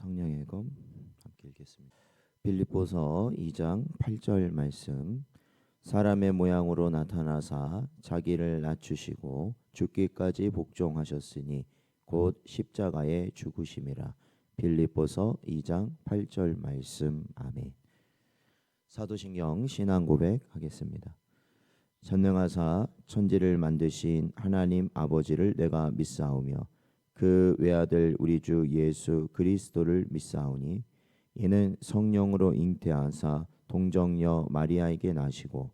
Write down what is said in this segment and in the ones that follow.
성령의 검 함께 읽겠습니다. 빌립보서 2장 8절 말씀. 사람의 모양으로 나타나사 자기를 낮추시고 죽기까지 복종하셨으니 곧 십자가에 죽으심이라. 빌립보서 2장 8절 말씀. 아멘. 사도신경 신앙 고백하겠습니다. 전능하사 천지를 만드신 하나님 아버지를 내가 믿사오며 그 외아들 우리 주 예수 그리스도를 믿사오니 이는 성령으로 잉태하사 동정녀 마리아에게 나시고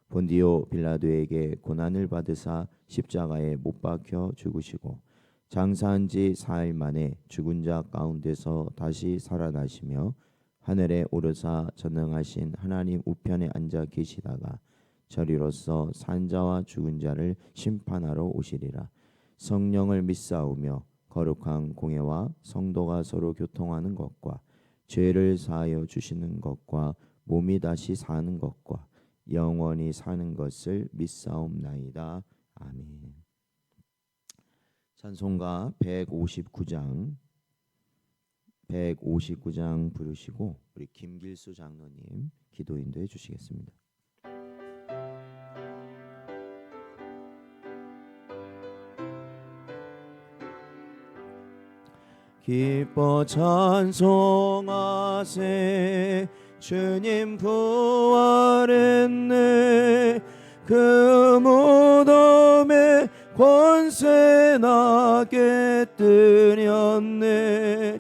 본디오 빌라도에게 고난을 받으사 십자가에 못 박혀 죽으시고 장사한 지 4일 만에 죽은 자 가운데서 다시 살아나시며 하늘에 오르사 전능하신 하나님 우편에 앉아 계시다가 저리로서 산자와 죽은 자를 심판하러 오시리라. 성령을 믿사오며 거룩한 공예와 성도가 서로 교통하는 것과 죄를 사하여 주시는 것과 몸이 다시 사는 것과 영원히 사는 것을 믿사옵나이다. 아멘. 찬송가 159장 부르시고 우리 김길수 장로님 기도 인도해 주시겠습니다. 기뻐 찬송하세 주님 부활했네. 그 무덤에 권세 나게 뜨렸네.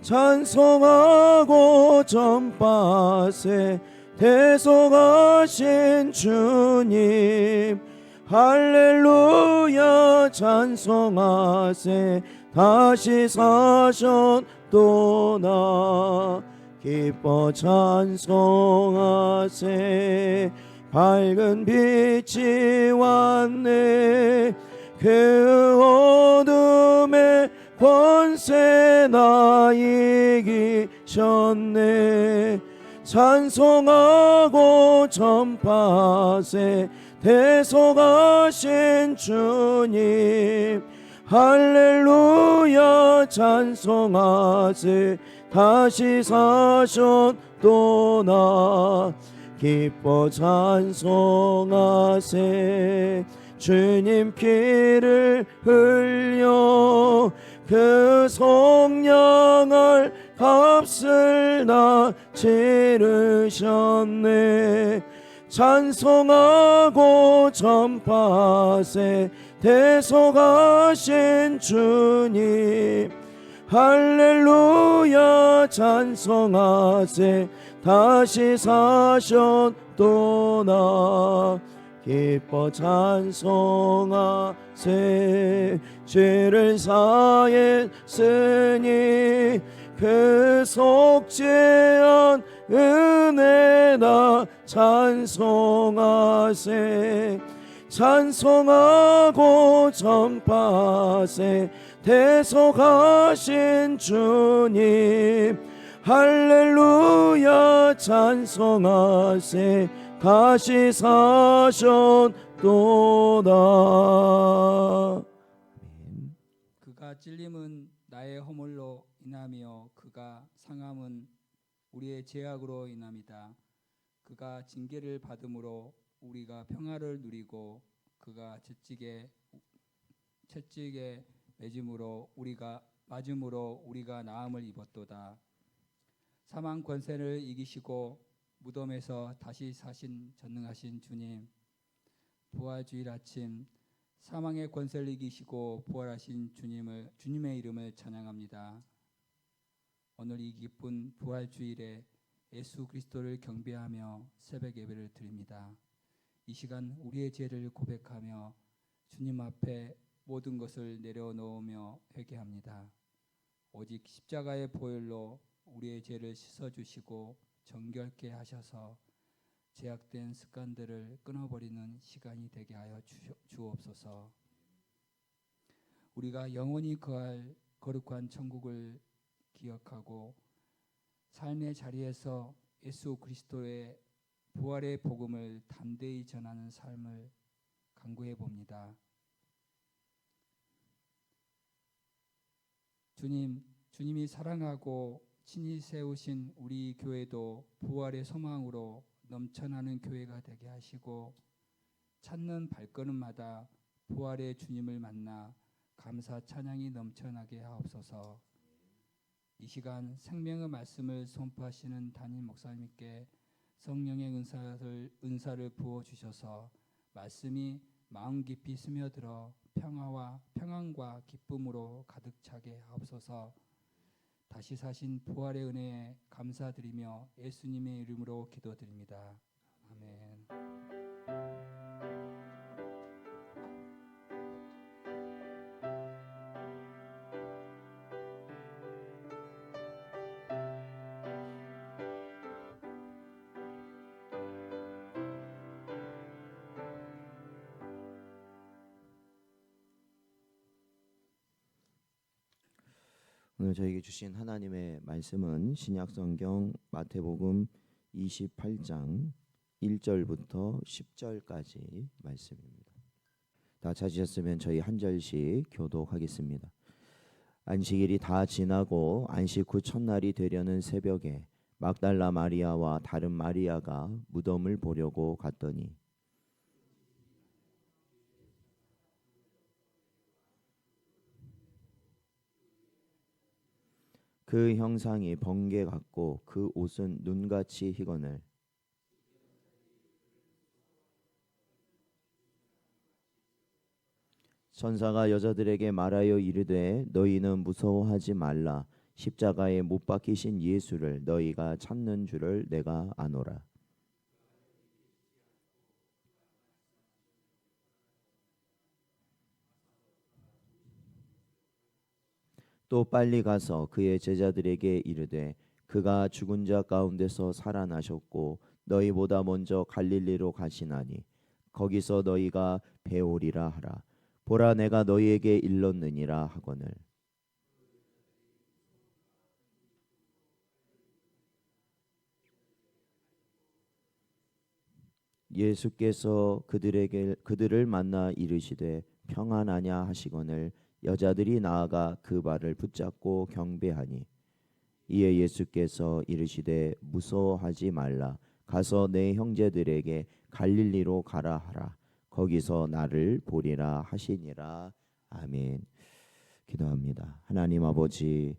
찬송하고 전파세 대속하신 주님. 할렐루야 찬송하세 다시 사셨도다. 기뻐 찬송하세 밝은 빛이 왔네. 그 어둠에 권세 나 이기셨네. 찬송하고 전파세 대속하신 주님. 할렐루야 찬송하세 다시 사셨도다. 기뻐 찬송하세 주님 피를 흘려 그 속량할 값을 다 치르셨네. 찬송하고 전파세 대속하신 주님. 할렐루야 찬송하세 다시 사셨도다. 기뻐 찬송하세 죄를 사했으니 그 속죄한 은혜다. 찬송하세 찬송하고 전파세 대속하신 주님. 할렐루야 찬송하세 다시 사셨도다. 그가 찔림은 나의 허물로 인함이요 그가 상함은 우리의 죄악으로 인함이다. 그가 징계를 받음으로 우리가 평화를 누리고 그가 채찍에 맞음으로 우리가 나음을 입었도다. 사망 권세를 이기시고 무덤에서 다시 사신 전능하신 주님. 부활주일 아침 사망의 권세를 이기시고 부활하신 주님의 이름을 찬양합니다. 오늘 이 기쁜 부활주일에 예수 그리스도를 경배하며 새벽 예배를 드립니다. 이 시간 우리의 죄를 고백하며 주님 앞에 모든 것을 내려놓으며 회개합니다. 오직 십자가의 보혈로 우리의 죄를 씻어주시고 정결케 하셔서 제약된 습관들을 끊어버리는 시간이 되게 하여 주옵소서. 우리가 영원히 거할 거룩한 천국을 기억하고 삶의 자리에서 예수 그리스도의 부활의 복음을 담대히 전하는 삶을 간구해 봅니다. 주님이 사랑하고 친히 세우신 우리 교회도 부활의 소망으로 넘쳐나는 교회가 되게 하시고 찾는 발걸음마다 부활의 주님을 만나 감사 찬양이 넘쳐나게 하옵소서. 이 시간 생명의 말씀을 선포하시는 담임 목사님께 성령의 은사를 부어 주셔서 말씀이 마음 깊이 스며들어 평안과 기쁨으로 가득 차게 하옵소서. 다시 사신 부활의 은혜에 감사드리며 예수님의 이름으로 기도드립니다. 아멘. 오늘 저에게 주신 하나님의 말씀은 신약성경 마태복음 28장 1절부터 10절까지 말씀입니다. 다 찾으셨으면 저희 한 절씩 교독하겠습니다. 안식일이 다 지나고 안식 후 첫날이 되려는 새벽에 막달라 마리아와 다른 마리아가 무덤을 보려고 갔더니 그 형상이 번개 같고 그 옷은 눈같이 희거늘 천사가 여자들에게 말하여 이르되 너희는 무서워하지 말라. 십자가에 못 박히신 예수를 너희가 찾는 줄을 내가 아노라. 또 빨리 가서 그의 제자들에게 이르되 그가 죽은 자 가운데서 살아나셨고 너희보다 먼저 갈릴리로 가시나니 거기서 너희가 배우리라 하라. 보라 내가 너희에게 일렀느니라 하거늘. 예수께서 그들을 만나 이르시되 평안하냐 하시거늘 여자들이 나아가 그 발을 붙잡고 경배하니 이에 예수께서 이르시되 무서워하지 말라. 가서 내 형제들에게 갈릴리로 가라 하라. 거기서 나를 보리라 하시니라. 아멘. 기도합니다. 하나님 아버지,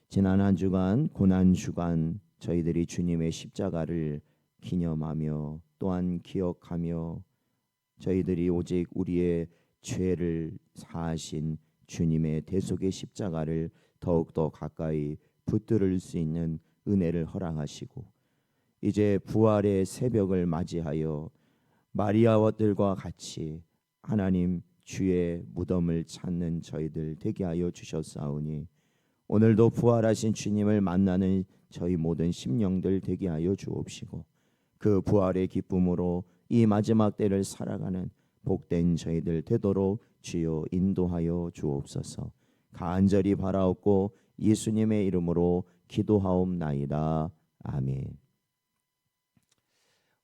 지난 한 주간 고난 주간 저희들이 주님의 십자가를 기념하며 또한 기억하며 저희들이 오직 우리의 죄를 사하신 주님의 대속의 십자가를 더욱더 가까이 붙들을 수 있는 은혜를 허락하시고 이제 부활의 새벽을 맞이하여 마리아들과 같이 하나님 주의 무덤을 찾는 저희들 되게 하여 주셨사오니 오늘도 부활하신 주님을 만나는 저희 모든 심령들 되게 하여 주옵시고 그 부활의 기쁨으로 이 마지막 때를 살아가는 복된 저희들 되도록 주여 인도하여 주옵소서. 간절히 바라옵고 예수님의 이름으로 기도하옵나이다. 아멘.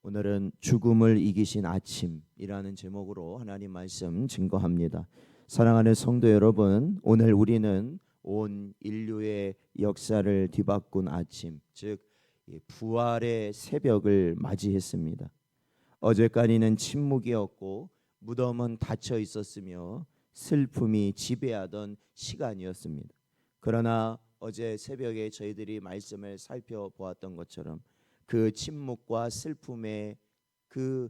오늘은 죽음을 이기신 아침이라는 제목으로 하나님 말씀 증거합니다. 사랑하는 성도 여러분, 오늘 우리는 온 인류의 역사를 뒤바꾼 아침, 즉 부활의 새벽을 맞이했습니다. 어제까지는 침묵이었고 무덤은 닫혀 있었으며 슬픔이 지배하던 시간이었습니다. 그러나 어제 새벽에 저희들이 말씀을 살펴보았던 것처럼 그 침묵과 슬픔의 그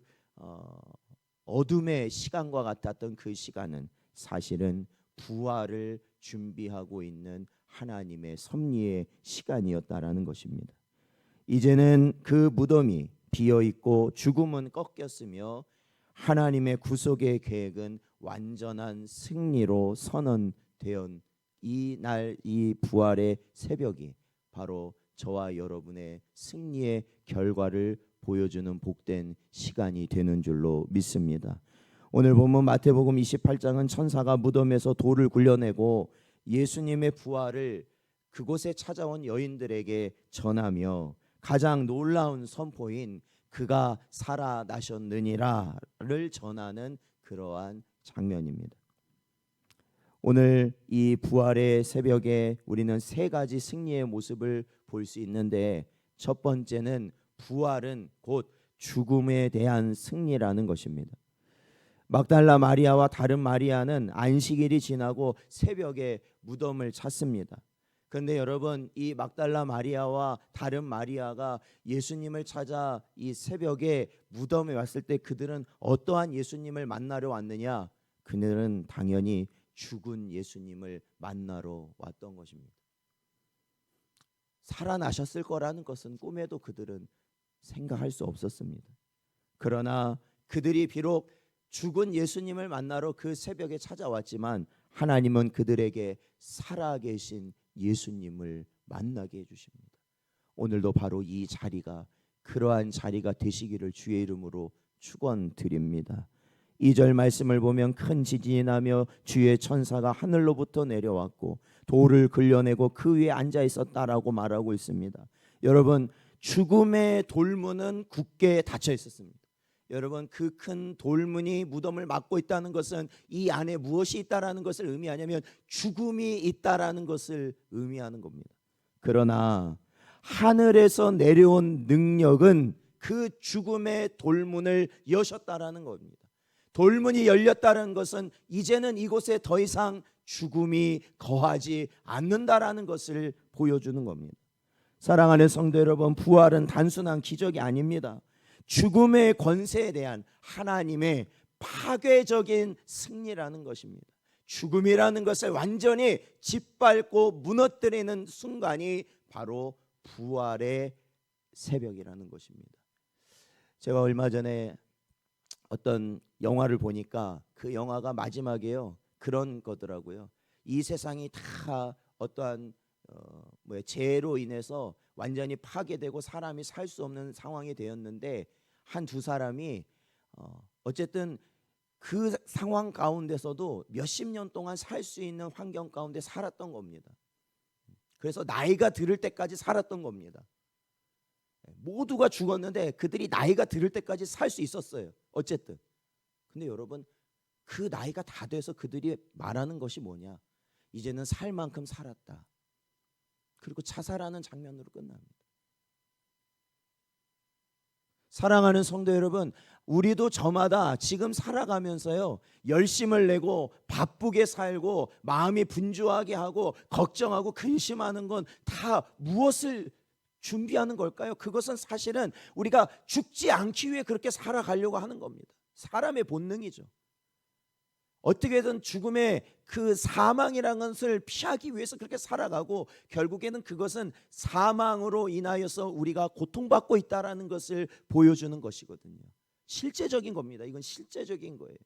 어둠의 시간과 같았던 그 시간은 사실은 부활을 준비하고 있는 하나님의 섭리의 시간이었다라는 것입니다. 이제는 그 무덤이 비어 있고 죽음은 꺾였으며 하나님의 구속의 계획은 완전한 승리로 선언되온 이 부활의 새벽이 바로 저와 여러분의 승리의 결과를 보여주는 복된 시간이 되는 줄로 믿습니다. 오늘 보면 마태복음 28장은 천사가 무덤에서 돌을 굴려내고 예수님의 부활을 그곳에 찾아온 여인들에게 전하며 가장 놀라운 선포인 그가 살아나셨느니라를 전하는 그러한 장면입니다. 오늘 이 부활의 새벽에 우리는 세 가지 승리의 모습을 볼 수 있는데, 첫 번째는 부활은 곧 죽음에 대한 승리라는 것입니다. 막달라 마리아와 다른 마리아는 안식일이 지나고 새벽에 무덤을 찾습니다. 그런데 여러분, 이 막달라 마리아와 다른 마리아가 예수님을 찾아 이 새벽에 무덤에 왔을 때 그들은 어떠한 예수님을 만나러 왔느냐? 그들은 당연히 죽은 예수님을 만나러 왔던 것입니다. 살아나셨을 거라는 것은 꿈에도 그들은 생각할 수 없었습니다. 그러나 그들이 비록 죽은 예수님을 만나러 그 새벽에 찾아왔지만 하나님은 그들에게 살아계신 예수님을 만나게 해주십니다. 오늘도 바로 이 자리가 그러한 자리가 되시기를 주의 이름으로 축원드립니다. 2절 말씀을 보면 큰 지진이 나며 주의 천사가 하늘로부터 내려왔고 돌을 긁어내고 그 위에 앉아 있었다라고 말하고 있습니다. 여러분, 죽음의 돌문은 굳게 닫혀 있었습니다. 여러분, 그 큰 돌문이 무덤을 막고 있다는 것은 이 안에 무엇이 있다라는 것을 의미하냐면 죽음이 있다라는 것을 의미하는 겁니다. 그러나 하늘에서 내려온 능력은 그 죽음의 돌문을 여셨다라는 겁니다. 돌문이 열렸다는 것은 이제는 이곳에 더 이상 죽음이 거하지 않는다라는 것을 보여주는 겁니다. 사랑하는 성도 여러분, 부활은 단순한 기적이 아닙니다. 죽음의 권세에 대한 하나님의 파괴적인 승리라는 것입니다. 죽음이라는 것을 완전히 짓밟고 무너뜨리는 순간이 바로 부활의 새벽이라는 것입니다. 제가 얼마 전에 어떤 영화를 보니까 그 영화가 마지막에요 그런 거더라고요. 이 세상이 다 어떠한 재해로 인해서 완전히 파괴되고 사람이 살 수 없는 상황이 되었는데 한 두 사람이 어쨌든 그 상황 가운데서도 몇십 년 동안 살 수 있는 환경 가운데 살았던 겁니다. 그래서 나이가 들을 때까지 살았던 겁니다. 모두가 죽었는데 그들이 나이가 들을 때까지 살 수 있었어요. 어쨌든. 근데 여러분, 그 나이가 다 돼서 그들이 말하는 것이 뭐냐? 이제는 살 만큼 살았다. 그리고 자살하는 장면으로 끝납니다. 사랑하는 성도 여러분, 우리도 저마다 지금 살아가면서요 열심을 내고 바쁘게 살고 마음이 분주하게 하고 걱정하고 근심하는 건 다 무엇을 준비하는 걸까요? 그것은 사실은 우리가 죽지 않기 위해 그렇게 살아가려고 하는 겁니다. 사람의 본능이죠. 어떻게든 죽음의 그 사망이라는 것을 피하기 위해서 그렇게 살아가고 결국에는 그것은 사망으로 인하여서 우리가 고통받고 있다는 것을 보여주는 것이거든요. 실제적인 겁니다. 이건 실제적인 거예요.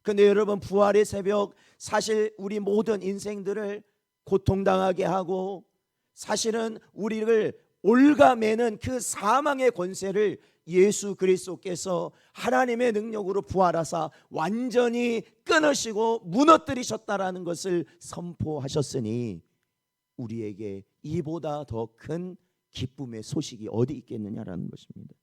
그런데 여러분, 부활의 새벽, 사실 우리 모든 인생들을 고통당하게 하고 사실은 우리를 올가매는 그 사망의 권세를 예수 그리스도께서 하나님의 능력으로 부활하사 완전히 끊으시고 무너뜨리셨다라는 것을 선포하셨으니 우리에게 이보다 더 큰 기쁨의 소식이 어디 있겠느냐라는 것입니다.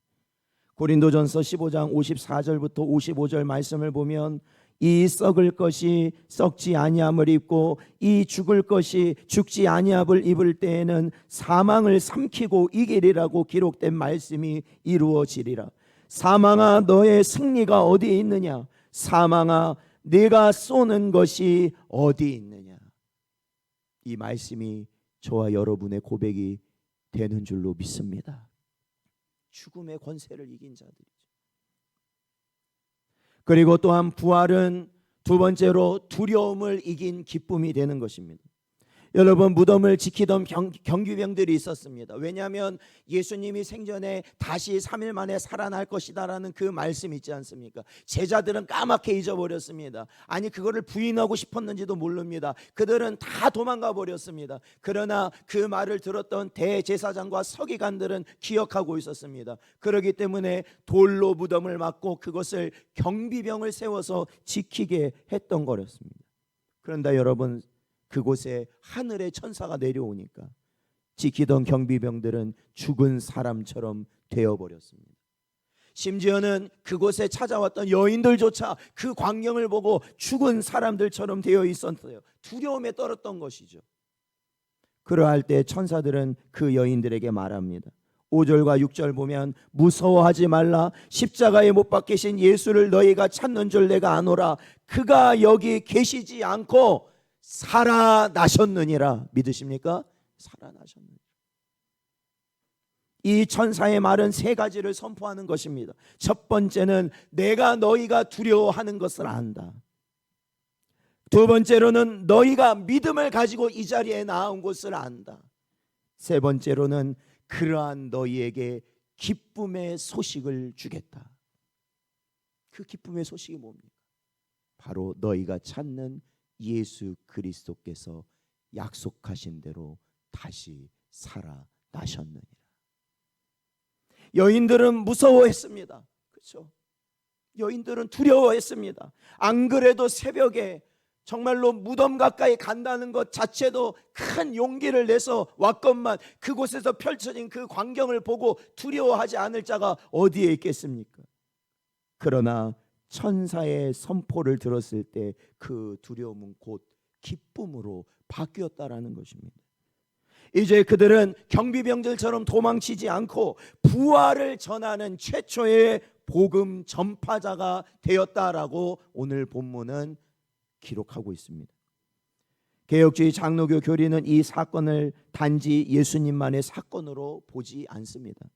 고린도전서 15장 54절부터 55절 말씀을 보면 이 썩을 것이 썩지 아니함을 입고 이 죽을 것이 죽지 아니함을 입을 때에는 사망을 삼키고 이기리라고 기록된 말씀이 이루어지리라. 사망아, 너의 승리가 어디 있느냐? 사망아, 네가 쏘는 것이 어디 있느냐? 이 말씀이 저와 여러분의 고백이 되는 줄로 믿습니다. 죽음의 권세를 이긴 자들이죠. 그리고 또한 부활은 두 번째로 두려움을 이긴 기쁨이 되는 것입니다. 여러분, 무덤을 지키던 경비병들이 있었습니다. 왜냐하면 예수님이 생전에 다시 3일 만에 살아날 것이다라는 그 말씀 있지 않습니까? 제자들은 까맣게 잊어버렸습니다. 아니, 그거를 부인하고 싶었는지도 모릅니다. 그들은 다 도망가 버렸습니다. 그러나 그 말을 들었던 대제사장과 서기관들은 기억하고 있었습니다. 그렇기 때문에 돌로 무덤을 막고 그것을 경비병을 세워서 지키게 했던 거였습니다. 그런데 여러분, 그곳에 하늘의 천사가 내려오니까 지키던 경비병들은 죽은 사람처럼 되어버렸습니다. 심지어는 그곳에 찾아왔던 여인들조차 그 광경을 보고 죽은 사람들처럼 되어 있었어요. 두려움에 떨었던 것이죠. 그러할 때 천사들은 그 여인들에게 말합니다. 5절과 6절 보면 무서워하지 말라. 십자가에 못 박히신 예수를 너희가 찾는 줄 내가 아노라. 그가 여기 계시지 않고 살아나셨느니라. 믿으십니까? 살아나셨느니라. 이 천사의 말은 세 가지를 선포하는 것입니다. 첫 번째는 내가 너희가 두려워하는 것을 안다. 두 번째로는 너희가 믿음을 가지고 이 자리에 나온 것을 안다. 세 번째로는 그러한 너희에게 기쁨의 소식을 주겠다. 그 기쁨의 소식이 뭡니까? 바로 너희가 찾는 예수 그리스도께서 약속하신 대로 다시 살아나셨느니라. 여인들은 무서워했습니다. 그렇죠? 여인들은 두려워했습니다. 안 그래도 새벽에 정말로 무덤 가까이 간다는 것 자체도 큰 용기를 내서 왔건만 그곳에서 펼쳐진 그 광경을 보고 두려워하지 않을 자가 어디에 있겠습니까? 그러나 천사의 선포를 들었을 때 그 두려움은 곧 기쁨으로 바뀌었다라는 것입니다. 이제 그들은 경비병들처럼 도망치지 않고 부활을 전하는 최초의 복음 전파자가 되었다라고 오늘 본문은 기록하고 있습니다. 개혁주의 장로교 교리는 이 사건을 단지 예수님만의 사건으로 보지 않습니다.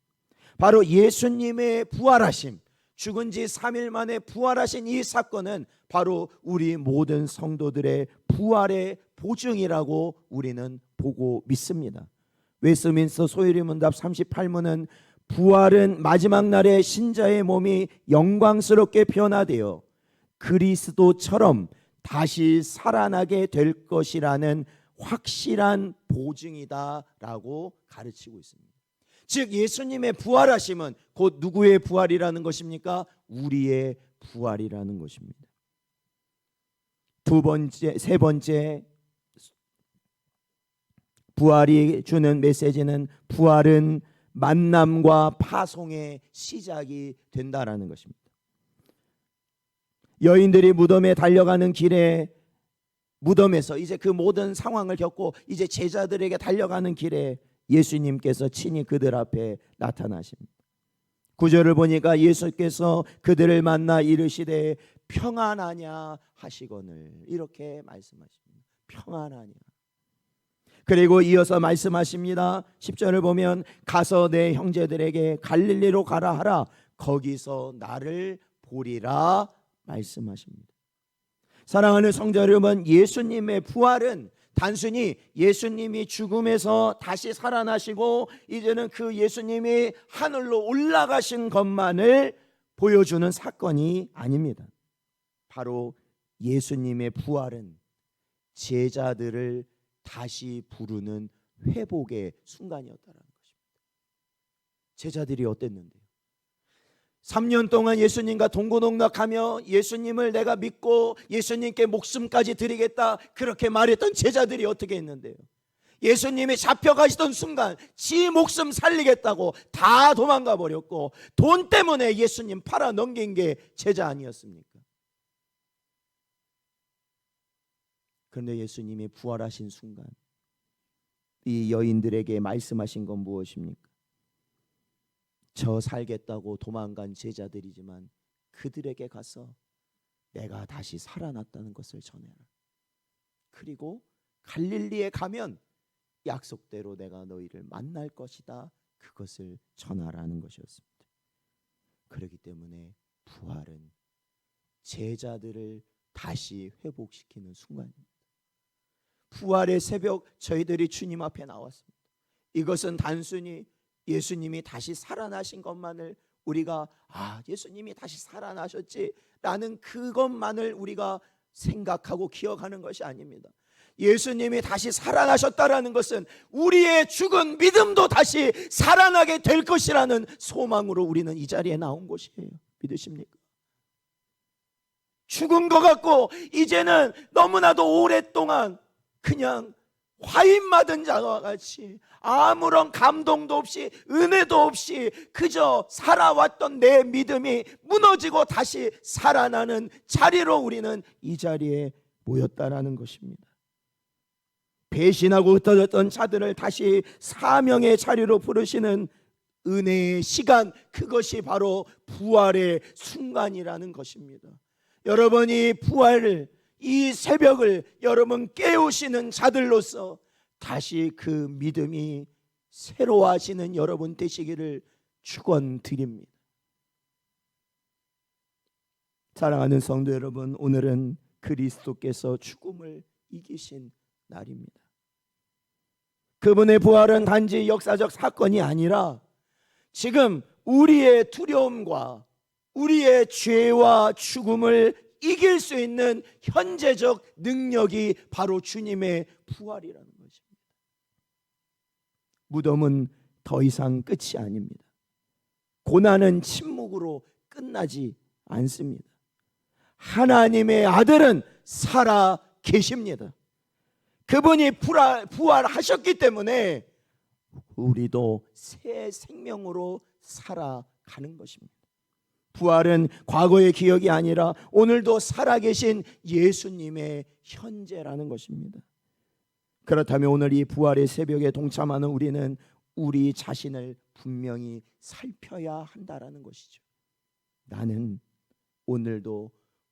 바로 예수님의 부활하심, 죽은 지 3일 만에 부활하신 이 사건은 바로 우리 모든 성도들의 부활의 보증이라고 우리는 보고 믿습니다. 웨스트민스터 소유리 문답 38문은 부활은 마지막 날에 신자의 몸이 영광스럽게 변화되어 그리스도처럼 다시 살아나게 될 것이라는 확실한 보증이다라고 가르치고 있습니다. 즉 예수님의 부활하심은 곧 누구의 부활이라는 것입니까? 우리의 부활이라는 것입니다. 세 번째 부활이 주는 메시지는 부활은 만남과 파송의 시작이 된다라는 것입니다. 여인들이 무덤에 달려가는 길에 무덤에서 이제 그 모든 상황을 겪고 이제 제자들에게 달려가는 길에 예수님께서 친히 그들 앞에 나타나십니다. 9절을 보니까 예수께서 그들을 만나 이르시되 평안하냐 하시거늘 이렇게 말씀하십니다. 평안하냐. 그리고 이어서 말씀하십니다. 10절을 보면 가서 내 형제들에게 갈릴리로 가라 하라. 거기서 나를 보리라 말씀하십니다. 사랑하는 성도 여러분, 예수님의 부활은 단순히 예수님이 죽음에서 다시 살아나시고 이제는 그 예수님이 하늘로 올라가신 것만을 보여주는 사건이 아닙니다. 바로 예수님의 부활은 제자들을 다시 부르는 회복의 순간이었다는 것입니다. 제자들이 어땠는데요? 3년 동안 예수님과 동고동락하며 예수님을 내가 믿고 예수님께 목숨까지 드리겠다 그렇게 말했던 제자들이 어떻게 했는데요? 예수님이 잡혀가시던 순간 지 목숨 살리겠다고 다 도망가 버렸고 돈 때문에 예수님 팔아 넘긴 게 제자 아니었습니까? 그런데 예수님이 부활하신 순간 이 여인들에게 말씀하신 건 무엇입니까? 저 살겠다고 도망간 제자들이지만 그들에게 가서 내가 다시 살아났다는 것을 전해라. 그리고 갈릴리에 가면 약속대로 내가 너희를 만날 것이다. 그것을 전하라는 것이었습니다. 그렇기 때문에 부활은 제자들을 다시 회복시키는 순간입니다. 부활의 새벽 저희들이 주님 앞에 나왔습니다. 이것은 단순히 예수님이 다시 살아나신 것만을 우리가 예수님이 다시 살아나셨지 라는 그것만을 우리가 생각하고 기억하는 것이 아닙니다. 예수님이 다시 살아나셨다라는 것은 우리의 죽은 믿음도 다시 살아나게 될 것이라는 소망으로 우리는 이 자리에 나온 것이에요. 믿으십니까? 죽은 것 같고 이제는 너무나도 오랫동안 그냥 화인 맞은 자와 같이 아무런 감동도 없이 은혜도 없이 그저 살아왔던 내 믿음이 무너지고 다시 살아나는 자리로 우리는 이 자리에 모였다라는 것입니다. 배신하고 흩어졌던 자들을 다시 사명의 자리로 부르시는 은혜의 시간, 그것이 바로 부활의 순간이라는 것입니다. 여러분이 부활을, 이 새벽을 여러분 깨우시는 자들로서 다시 그 믿음이 새로워지는 여러분 되시기를 축원드립니다. 사랑하는 성도 여러분, 오늘은 그리스도께서 죽음을 이기신 날입니다. 그분의 부활은 단지 역사적 사건이 아니라 지금 우리의 두려움과 우리의 죄와 죽음을 이길 수 있는 현재적 능력이 바로 주님의 부활이라는 것입니다. 무덤은 더 이상 끝이 아닙니다. 고난은 침묵으로 끝나지 않습니다. 하나님의 아들은 살아 계십니다. 그분이 부활하셨기 때문에 우리도 새 생명으로 살아가는 것입니다. 부활은 과거의 기억이 아니라 오늘도 살아계신 예수님의 현재라는 것입니다. 그렇다면 오늘 이 부활의 새벽에 동참하는 우리는 우리 자신을 분명히 살펴야 한다라는 것이죠. 나는 오늘도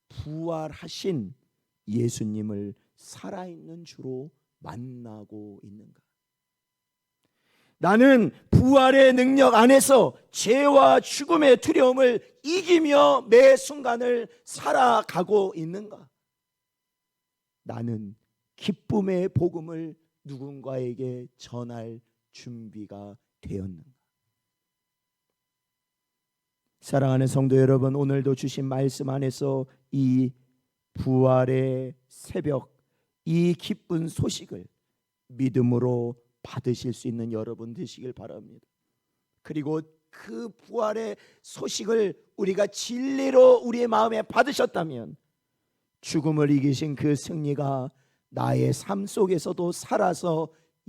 부활하신 예수님을 살아있는 주로 만나고 있는가? 나는 부활의 능력 안에서 죄와 죽음의 두려움을 이기며 매 순간을 살아가고 있는가? 나는 기쁨의 복음을 누군가에게 전할 준비가 되었는가? 사랑하는 성도 여러분, 오늘도 주신 말씀 안에서 이 부활의 새벽, 이 기쁜 소식을 믿음으로 받으실 수 있는 여러분 되시길 바랍니다. 그리고 그 부활의 소식을 우리가 진리로 우리의 마음에 받으셨다면 죽음을 이기신 그 승리가 나의 삶 속에서도 살아서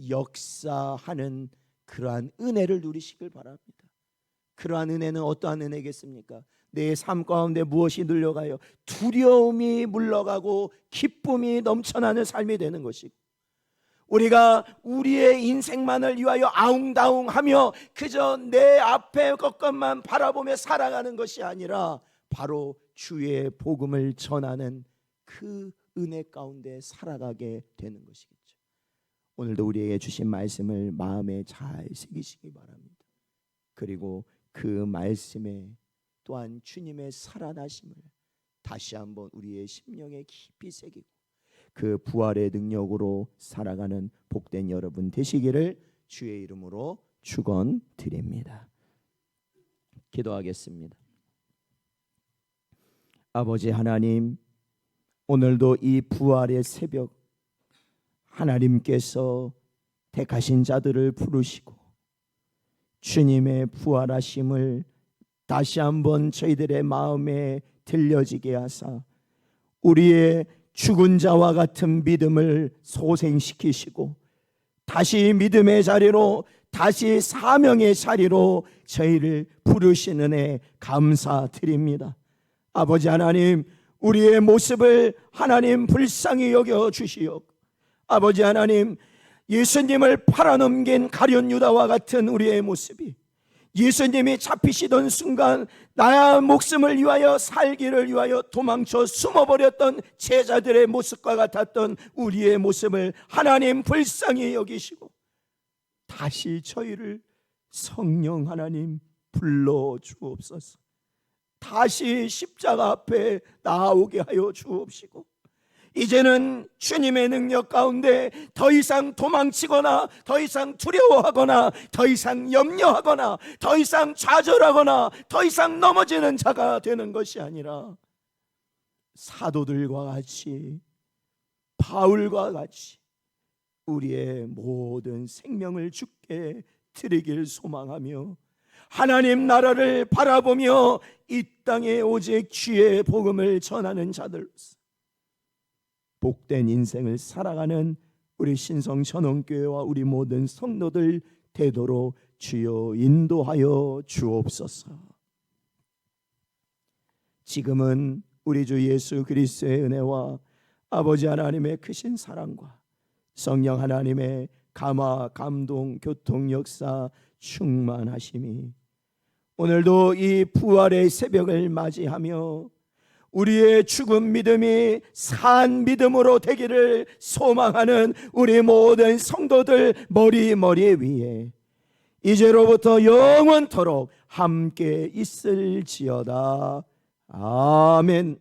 역사하는 그러한 은혜를 누리시길 바랍니다. 그러한 은혜는 어떠한 은혜겠습니까? 내 삶 가운데 무엇이 눌려가요? 두려움이 물러가고 기쁨이 넘쳐나는 삶이 되는 것이고, 우리가 우리의 인생만을 위하여 아웅다웅하며 그저 내 앞에 것만 바라보며 살아가는 것이 아니라 바로 주의 복음을 전하는 그 은혜 가운데 살아가게 되는 것이겠죠. 오늘도 우리에게 주신 말씀을 마음에 잘 새기시기 바랍니다. 그리고 그 말씀에 또한 주님의 살아나심을 다시 한번 우리의 심령에 깊이 새기고 그 부활의 능력으로 살아가는 복된 여러분 되시기를 주의 이름으로 축원드립니다. 기도하겠습니다. 아버지 하나님, 오늘도 이 부활의 새벽 하나님께서 택하신 자들을 부르시고 주님의 부활하심을 다시 한번 저희들의 마음에 들려지게 하사 우리의 죽은 자와 같은 믿음을 소생시키시고 다시 믿음의 자리로, 다시 사명의 자리로 저희를 부르시는 애 감사드립니다. 아버지 하나님, 우리의 모습을 하나님 불쌍히 여겨 주시옵. 아버지 하나님, 예수님을 팔아넘긴 가룟 유다와 같은 우리의 모습이 예수님이 잡히시던 순간 나의 목숨을 위하여 살기를 위하여 도망쳐 숨어버렸던 제자들의 모습과 같았던 우리의 모습을 하나님 불쌍히 여기시고 다시 저희를 성령 하나님 불러주옵소서. 다시 십자가 앞에 나오게 하여 주옵시고 이제는 주님의 능력 가운데 더 이상 도망치거나 더 이상 두려워하거나 더 이상 염려하거나 더 이상 좌절하거나 더 이상 넘어지는 자가 되는 것이 아니라 사도들과 같이 바울과 같이 우리의 모든 생명을 주께 드리길 소망하며 하나님 나라를 바라보며 이 땅에 오직 주의 복음을 전하는 자들로서 복된 인생을 살아가는 우리 신성전원교회와 우리 모든 성도들 되도록 주여 인도하여 주옵소서. 지금은 우리 주 예수 그리스도의 은혜와 아버지 하나님의 크신 사랑과 성령 하나님의 감화, 감동, 교통, 역사, 충만하심이 오늘도 이 부활의 새벽을 맞이하며 우리의 죽은 믿음이 산 믿음으로 되기를 소망하는 우리 모든 성도들 머리 위에 이제로부터 영원토록 함께 있을지어다. 아멘.